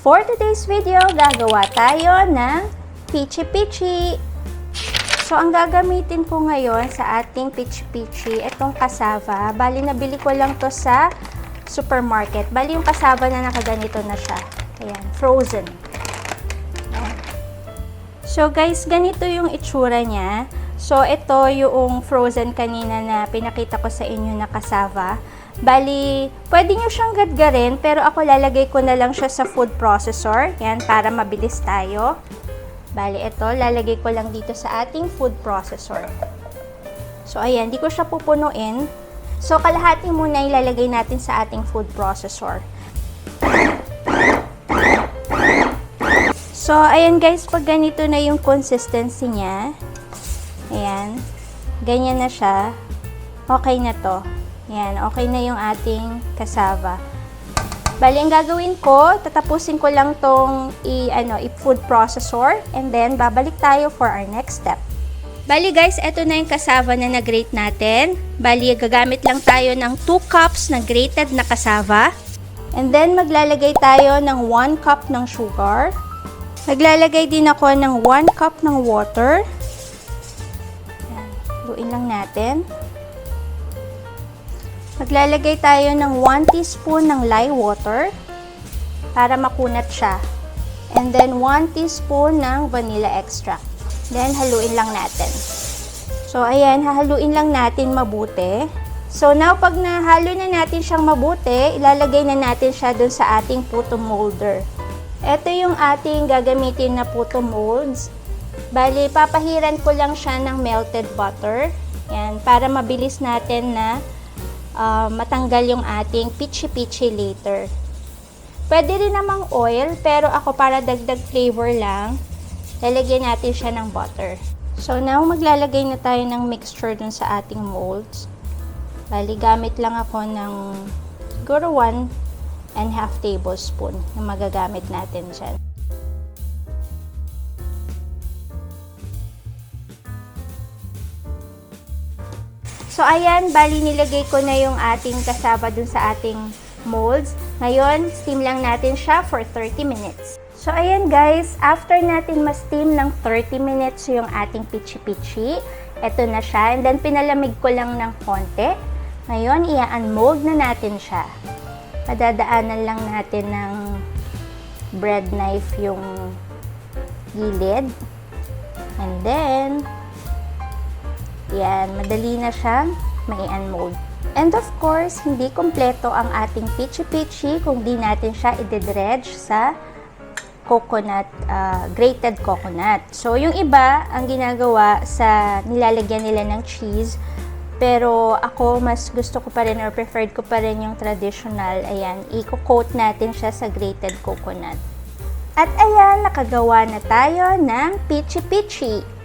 For today's video, gagawa tayo ng pichi-pichi. So, ang gagamitin ko ngayon sa ating pichi-pichi, itong cassava. Bali, nabili ko lang to sa supermarket. Bali, yung cassava na nakaganito na siya. Ayan, frozen. Ayan. So, guys, ganito yung itsura niya. So, ito yung frozen kanina na pinakita ko sa inyo na cassava. Bali, pwede nyo siyang gadgarin, pero ako lalagay ko na lang siya sa food processor. Yan, para mabilis tayo. Bali, ito, lalagay ko lang dito sa ating food processor. So, ayan, di ko siya pupunuin. So, kalahati muna ilalagay natin sa ating food processor. So, ayan guys, pag ganito na yung consistency niya, ayan, ganyan na siya, okay na to. Ayan, okay na yung ating cassava. Bali, ang gagawin ko, tatapusin ko lang tong i-food processor and then babalik tayo for our next step. Bali guys, eto na yung cassava na na-grate natin. Bali, gagamit lang tayo ng 2 cups na grated na cassava. And then, maglalagay tayo ng 1 cup ng sugar. Maglalagay din ako ng 1 cup ng water. Ayan, luin lang natin. Maglalagay tayo ng 1 teaspoon ng lye water para makunat siya. And then 1 teaspoon ng vanilla extract. Then haluin lang natin. So ayan, hahaluin lang natin mabuti. So now pag nahalo na natin siyang mabuti, ilalagay na natin siya dun sa ating puto molder. Ito yung ating gagamitin na puto molds. Bali, papahiran ko lang siya ng melted butter. Yan, para mabilis natin na matanggal yung ating pichi-pichi later. Pwede rin namang oil, pero ako para dagdag flavor lang, lalagyan natin siya ng butter. So now, maglalagay na tayo ng mixture dun sa ating molds. Bali, gamit lang ako ng siguro 1.5 tablespoon na magagamit natin dyan. So, ayan, bali nilagay ko na yung ating cassava dun sa ating molds. Ngayon, steam lang natin siya for 30 minutes. So, ayan guys, after natin ma-steam ng 30 minutes yung ating pichi-pichi, eto na siya. And then, pinalamig ko lang ng konti. Ngayon, i-unmold na natin siya. Padadaanan lang natin ng bread knife yung gilid. And then, yan, madali na siyang mai-unmold. And of course, hindi kompleto ang ating pichi-pichi kung di natin siya i-dredge sa coconut, grated coconut. So, yung iba, ang ginagawa sa nilalagyan nila ng cheese, pero ako, mas gusto ko pa rin or preferred ko pa rin yung traditional, ayan, i-coat natin siya sa grated coconut. At ayan, nakagawa na tayo ng pichi-pichi.